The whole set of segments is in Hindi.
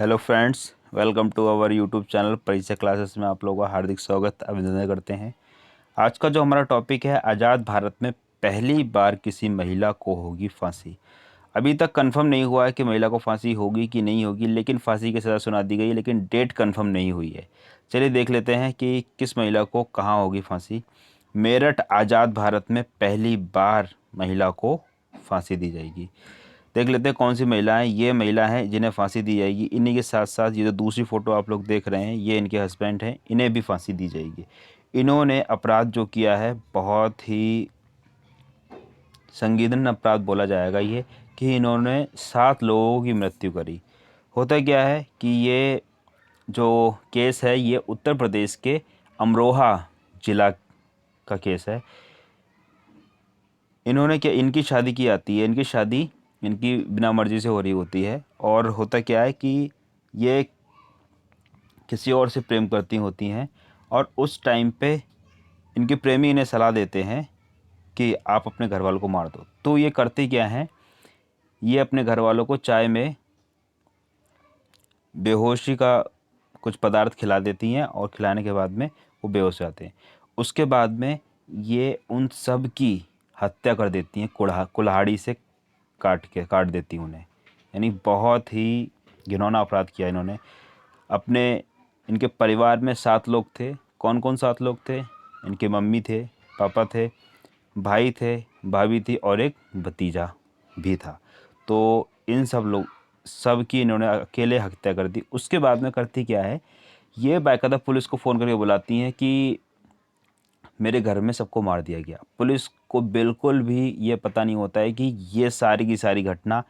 Hello friends, welcome to our YouTube channel Pariksha classes में आप लोगों का हार्दिक स्वागत अभिनंदन करते हैं। आज का जो हमारा टॉपिक है, आज़ाद भारत में पहली बार किसी महिला को होगी फांसी। अभी तक कंफर्म नहीं हुआ है कि महिला को फांसी होगी कि नहीं होगी, लेकिन फांसी की सज़ा सुना दी गई है, लेकिन डेट कंफर्म नहीं हुई है। चलिए देख लेते हैं कि किस महिला को कहाँ होगी फांसी। मेरठ आज़ाद भारत में पहली बार महिला को फांसी दी जाएगी। देख लेते हैं कौन सी महिला है। ये महिला है जिन्हें फांसी दी जाएगी। इन्हीं के साथ साथ ये जो दूसरी फ़ोटो आप लोग देख रहे हैं, ये इनके हस्बैंड हैं, इन्हें भी फांसी दी जाएगी। इन्होंने अपराध जो किया है, बहुत ही संगीन अपराध बोला जाएगा ये, कि इन्होंने 7 लोगों की मृत्यु करी। होता क्या है कि ये जो केस है, ये उत्तर प्रदेश के अमरोहा जिला का केस है। इन्होंने क्या, इनकी शादी की जाती है, इनकी शादी इनकी बिना मर्जी से हो रही होती है। और होता क्या है कि ये किसी और से प्रेम करती होती हैं, और उस टाइम पे इनके प्रेमी इन्हें सलाह देते हैं कि आप अपने घर वालों को मार दो। तो ये करती क्या हैं, ये अपने घर वालों को चाय में बेहोशी का कुछ पदार्थ खिला देती हैं, और खिलाने के बाद में वो बेहोश हो जाते हैं। उसके बाद में ये उन सब की हत्या कर देती हैं, कुल्हाड़ी से काट देती हैं उन्हें। यानी बहुत ही घिनौना अपराध किया इन्होंने। अपने इनके परिवार में 7 लोग थे। कौन कौन 7 लोग थे? इनके मम्मी थे, पापा थे, भाई थे, भाभी थी, और एक भतीजा भी था। तो इन सब की इन्होंने अकेले हत्या कर दी। उसके बाद में करती क्या है, ये बाकायदा पुलिस को फ़ोन करके बुलाती हैं कि मेरे घर में सबको मार दिया गया। पुलिस को बिल्कुल भी ये पता नहीं होता है कि ये सारी की सारी घटना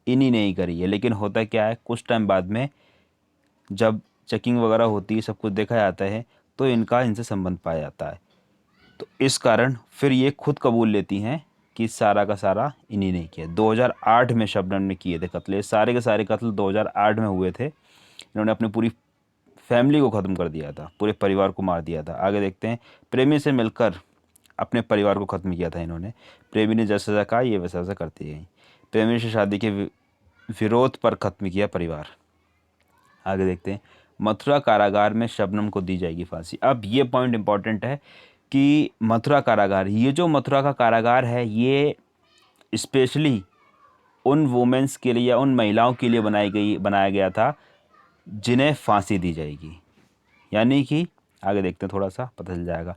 इन्हीं ने ही करी है। लेकिन होता क्या है, कुछ टाइम बाद में जब चेकिंग वगैरह होती है, सब कुछ देखा जाता है, तो इनका इनसे संबंध पाया जाता है। तो इस कारण फिर ये खुद कबूल लेती हैं कि सारा का सारा इन्हीं ने किया। 2008 में शबनम ने किए थे कत्ल। ये सारे के सारे कत्ल 2008 में हुए थे। इन्होंने अपनी पूरी फैमिली को ख़त्म कर दिया था, पूरे परिवार को मार दिया था। आगे देखते हैं। प्रेमी से मिलकर अपने परिवार को ख़त्म किया था इन्होंने। प्रेमी ने जैसा जैसा कहा, ये वैसा वैसा करती गई। प्रेमी से शादी के विरोध पर ख़त्म किया परिवार। आगे देखते हैं। मथुरा कारागार में शबनम को दी जाएगी फांसी। अब ये पॉइंट इंपॉर्टेंट है कि मथुरा कारागार, ये जो मथुरा का कारागार है, ये स्पेशली उन वुमेंस के लिए या उन महिलाओं के लिए बनाया गया था जिन्हें फांसी दी जाएगी। यानी कि आगे देखते हैं, थोड़ा सा पता चल जाएगा।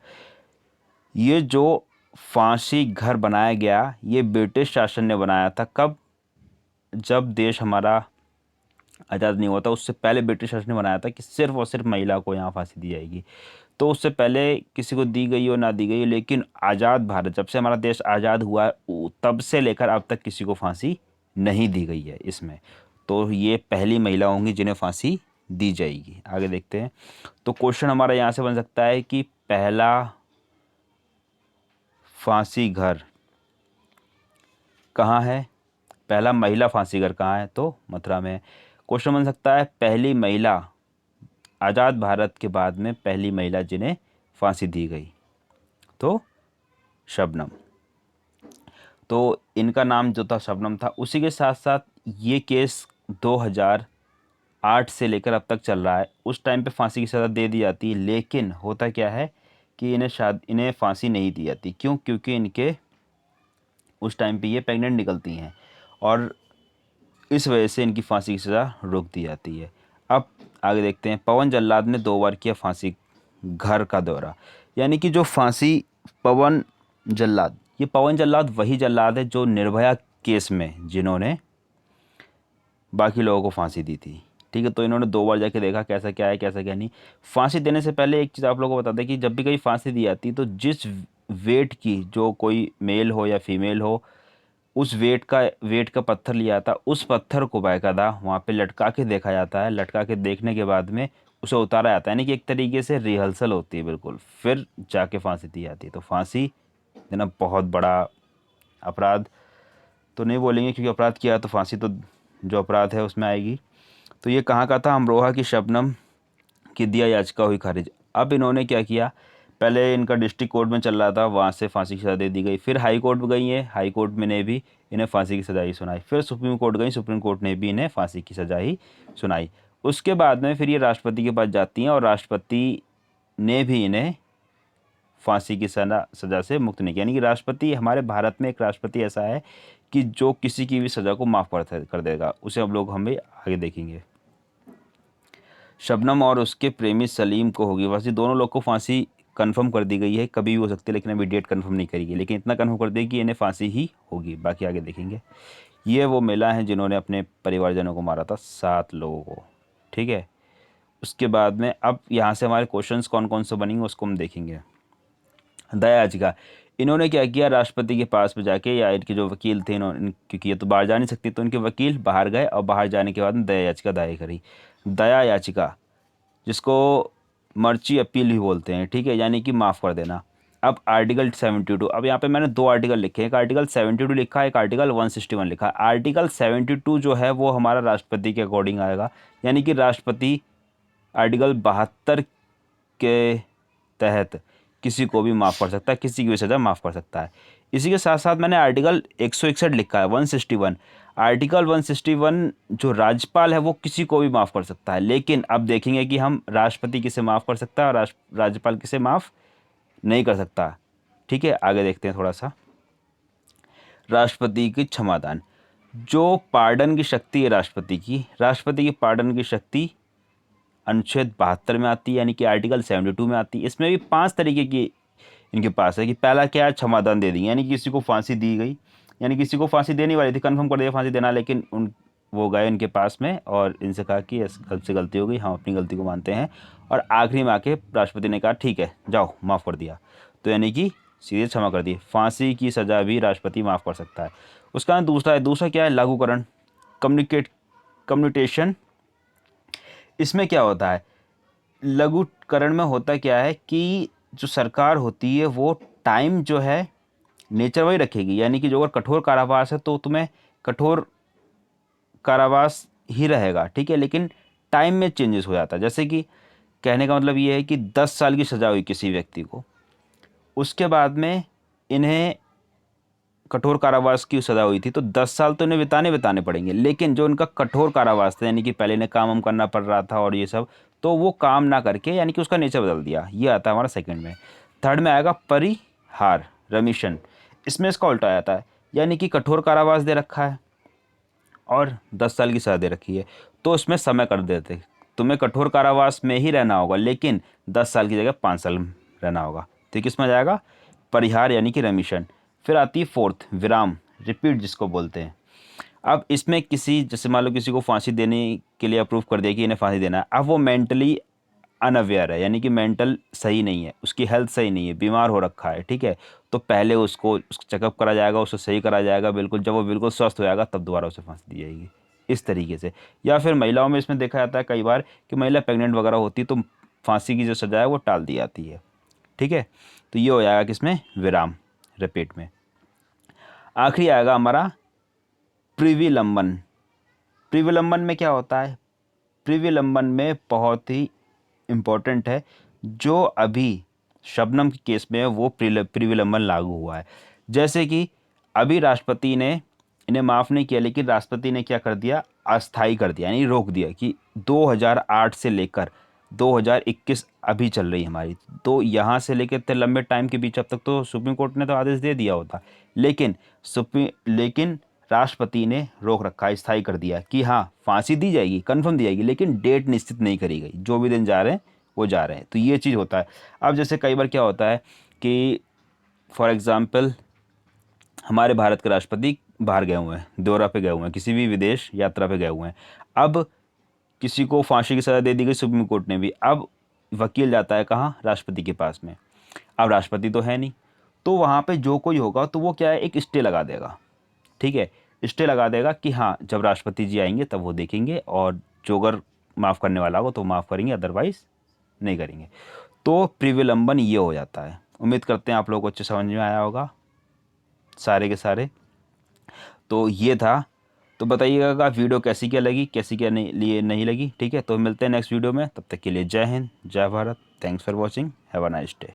ये जो फांसी घर बनाया गया, ये ब्रिटिश शासन ने बनाया था। कब? जब देश हमारा आज़ाद नहीं हुआ था, उससे पहले ब्रिटिश शासन ने बनाया था कि सिर्फ और सिर्फ महिला को यहाँ फांसी दी जाएगी। तो उससे पहले किसी को दी गई हो ना दी गई, लेकिन आज़ाद भारत, जब से हमारा देश आज़ाद हुआ है, तब से लेकर अब तक किसी को फांसी नहीं दी गई है इसमें। तो ये पहली महिला होंगी जिन्हें फांसी दी जाएगी। आगे देखते हैं। तो क्वेश्चन हमारा यहाँ से बन सकता है कि पहला फांसी घर कहाँ है, पहला महिला फांसी घर कहाँ है? तो मथुरा में है। क्वेश्चन बन सकता है, पहली महिला, आज़ाद भारत के बाद में पहली महिला जिन्हें फांसी दी गई, तो शबनम। तो इनका नाम जो था शबनम था। उसी के साथ साथ ये केस 2008 से लेकर अब तक चल रहा है। उस टाइम पे फांसी की सज़ा दे दी जाती है, लेकिन होता क्या है कि इन्हें फांसी नहीं दी जाती। क्यों? क्योंकि इनके उस टाइम पे ये प्रेग्नेंट निकलती हैं, और इस वजह से इनकी फांसी की सज़ा रोक दी जाती है। अब आगे देखते हैं। पवन जल्लाद ने 2 बार किया फांसी घर का दौरा। यानी कि जो फांसी पवन जल्लाद, ये पवन जल्लाद वही जल्लाद है जो निर्भया केस में जिन्होंने बाकी लोगों को फांसी दी थी। ठीक है, तो इन्होंने 2 बार जाके देखा कैसा क्या है, कैसा क्या नहीं। फांसी देने से पहले एक चीज़ आप लोगों को बता दें कि जब भी कहीं फांसी दी जाती है, तो जिस वेट की, जो कोई मेल हो या फीमेल हो, उस वेट का पत्थर लिया था, उस पत्थर को बाकायदा वहाँ पे लटका के देखा जाता है। लटका के देखने के बाद में उसे उतारा जाता है। यानी कि एक तरीके से रिहर्सल होती है बिल्कुल, फिर जाके फांसी दी जाती है। तो फांसी देना बहुत बड़ा अपराध तो नहीं बोलेंगे, क्योंकि अपराध किया तो फांसी तो जो अपराध है उसमें आएगी। तो ये कहाँ का था? अमरोहा की शबनम की दिया याचिका हुई खारिज। अब इन्होंने क्या किया, पहले इनका डिस्ट्रिक्ट कोर्ट में चल रहा था, वहाँ से फांसी की सज़ा दे दी गई। फिर हाई कोर्ट में गई है, हाई कोर्ट में ने भी इन्हें फांसी की सज़ा ही सुनाई। फिर सुप्रीम कोर्ट गई, सुप्रीम कोर्ट ने भी इन्हें फांसी की सज़ा ही सुनाई। उसके बाद में फिर ये राष्ट्रपति के पास जाती हैं और राष्ट्रपति ने भी इन्हें फांसी की सज़ा से मुक्त नहीं किया। यानी कि राष्ट्रपति, हमारे भारत में एक राष्ट्रपति ऐसा है कि जो किसी की भी सज़ा को माफ़ कर देगा। उसे हम लोग हमें आगे देखेंगे। शबनम और उसके प्रेमी सलीम को होगी फांसी। दोनों लोग को फांसी कंफर्म कर दी गई है, कभी भी हो सकती है, लेकिन अभी डेट कंफर्म नहीं करेगी, लेकिन इतना कंफर्म कर दी कि इन्हें फांसी ही होगी। बाकी आगे देखेंगे। ये वो महिला हैं जिन्होंने अपने परिवारजनों को मारा था, 7 लोगों को। ठीक है। उसके बाद में अब यहाँ से हमारे क्वेश्चंस कौन कौन से बनेंगे उसको हम देखेंगे। दया याचिका, इन्होंने क्या किया, राष्ट्रपति के पास में जाके, या इनके जो वकील थे, इन्होंने, क्योंकि ये तो बाहर जा नहीं सकती, तो इनके वकील बाहर गए और बाहर जाने के बाद में दया याचिका दायर करी। दया याचिका, जिसको मर्ची अपील भी बोलते हैं, ठीक है, यानी कि माफ़ कर देना। अब आर्टिकल 72, अब यहाँ पे मैंने 2 आर्टिकल लिखे हैं, एक आर्टिकल 72 लिखा है, एक आर्टिकल 161 लिखा है। आर्टिकल 72 जो है वो हमारा राष्ट्रपति के अकॉर्डिंग आएगा, यानी कि राष्ट्रपति आर्टिकल 72 के तहत किसी को भी माफ़ कर सकता है, किसी की भी सज़ा माफ़ कर सकता है। इसी के साथ साथ मैंने आर्टिकल 161 लिखा है, 161। आर्टिकल 161 जो राज्यपाल है वो किसी को भी माफ़ कर सकता है, लेकिन अब देखेंगे कि हम राष्ट्रपति किसे माफ़ कर सकता है और राज्यपाल किसे माफ़ नहीं कर सकता। ठीक है, आगे देखते हैं थोड़ा सा। राष्ट्रपति की क्षमादान, जो पार्डन की शक्ति है राष्ट्रपति की पार्डन की शक्ति अनुच्छेद 72 में आती है, यानी कि आर्टिकल 72 में आती है। इसमें भी 5 तरीके की इनके पास है कि पहला क्या है, क्षमादान दे दी, यानी कि किसी को फांसी दी गई, यानी किसी को फांसी देने वाली थी, कंफर्म कर दिया फांसी देना, लेकिन वो गए इनके पास में और इनसे कहा कि से गलती हो गई, हम अपनी गलती को मानते हैं, और आखिरी में आके राष्ट्रपति ने कहा ठीक है जाओ, माफ़ कर दिया, तो यानी कि सीधे क्षमा कर दी। फांसी की सज़ा भी राष्ट्रपति माफ़ कर सकता है। उसका दूसरा क्या है, लागूकरण, कम्युटेशन। इसमें क्या होता है, लघुकरण में होता क्या है कि जो सरकार होती है वो टाइम जो है नेचर वही रखेगी, यानी कि जो अगर कठोर कारावास है तो तुम्हें कठोर कारावास ही रहेगा, ठीक है, लेकिन टाइम में चेंजेस हो जाता है। जैसे कि कहने का मतलब ये है कि 10 साल की सज़ा हुई किसी व्यक्ति को, उसके बाद में इन्हें कठोर कारावास की सज़ा हुई थी, तो 10 साल तो इन्हें बिताने पड़ेंगे, लेकिन जो इनका कठोर कारावास था, यानी कि पहले इन्हें काम करना पड़ रहा था और ये सब, तो वो काम ना करके, यानी कि उसका नेचर बदल दिया। ये आता है हमारा सेकंड में। थर्ड में आएगा परिहार, रेमिशन। इसमें इसका उल्टा आता है, यानी कि कठोर कारावास दे रखा है और 10 साल की सज़ा दे रखी है, तो उसमें समय कर देते, तुम्हें कठोर कारावास में ही रहना होगा, लेकिन 10 साल की जगह 5 साल रहना होगा। तो किस में जाएगा, परिहार यानी कि रेमिशन। फिर आती है फोर्थ, विराम, रिपीट जिसको बोलते हैं। अब इसमें किसी, जैसे मान लो किसी को फांसी देने के लिए अप्रूव कर दिया कि इन्हें फांसी देना है, अब वो मेंटली अनअवेयर है, यानी कि मेंटल सही नहीं है, उसकी हेल्थ सही नहीं है, बीमार हो रखा है, ठीक है, तो पहले उसको चेकअप करा जाएगा, उसको सही करा जाएगा बिल्कुल, जब वो बिल्कुल स्वस्थ हो जाएगा तब दोबारा उसे फांसी दी जाएगी, इस तरीके से। या फिर महिलाओं में इसमें देखा जाता है कई बार कि महिला प्रेग्नेंट वगैरह होती है तो फांसी की जो सज़ा है वो टाल दी जाती है, ठीक है। तो ये हो जाएगा किसमें, विराम, रिपीट में। आखिरी आएगा हमारा प्रिविलंबन। प्रिविलंबन में क्या होता है, प्रिविलंबन में बहुत ही इम्पोर्टेंट है, जो अभी शबनम के केस में है वो प्रिविलंबन लागू हुआ है। जैसे कि अभी राष्ट्रपति ने इन्हें माफ़ नहीं किया, लेकिन राष्ट्रपति ने क्या कर दिया, अस्थाई कर दिया, यानी रोक दिया कि 2008 से लेकर 2021 अभी चल रही हमारी, तो यहाँ से लेकर इतने लंबे टाइम के बीच अब तक तो सुप्रीम कोर्ट ने तो आदेश दे दिया होता, लेकिन राष्ट्रपति ने रोक रखा, स्थायी कर दिया कि हाँ फांसी दी जाएगी, कन्फर्म दी जाएगी, लेकिन डेट निश्चित नहीं करी गई, जो भी दिन जा रहे हैं वो जा रहे हैं। तो ये चीज़ होता है। अब जैसे कई बार क्या होता है कि फॉर एग्ज़ाम्पल हमारे भारत के राष्ट्रपति बाहर गए हुए हैं, दौरा पे गए हुए हैं, किसी भी विदेश यात्रा पे गए हुए हैं, अब किसी को फांसी की सज़ा दे दी गई सुप्रीम कोर्ट ने भी, अब वकील जाता है कहाँ, राष्ट्रपति के पास में। अब राष्ट्रपति तो है नहीं, तो वहाँ पे जो कोई होगा तो वो क्या है, एक स्टे लगा देगा, ठीक है, स्टे लगा देगा कि हाँ जब राष्ट्रपति जी आएंगे तब वो देखेंगे, और जो अगर माफ़ करने वाला हो तो माफ़ करेंगे, अदरवाइज़ नहीं करेंगे। तो प्रिविलंबन ये हो जाता है। उम्मीद करते हैं आप लोगों को अच्छे समझ में आया होगा सारे के सारे। तो ये था, तो बताइएगा वीडियो कैसी क्या लगी, कैसी क्या नहीं लगी, ठीक है। तो मिलते हैं नेक्स्ट वीडियो में, तब तक के लिए जय हिंद, जय Bharat, thanks for watching, have a nice day.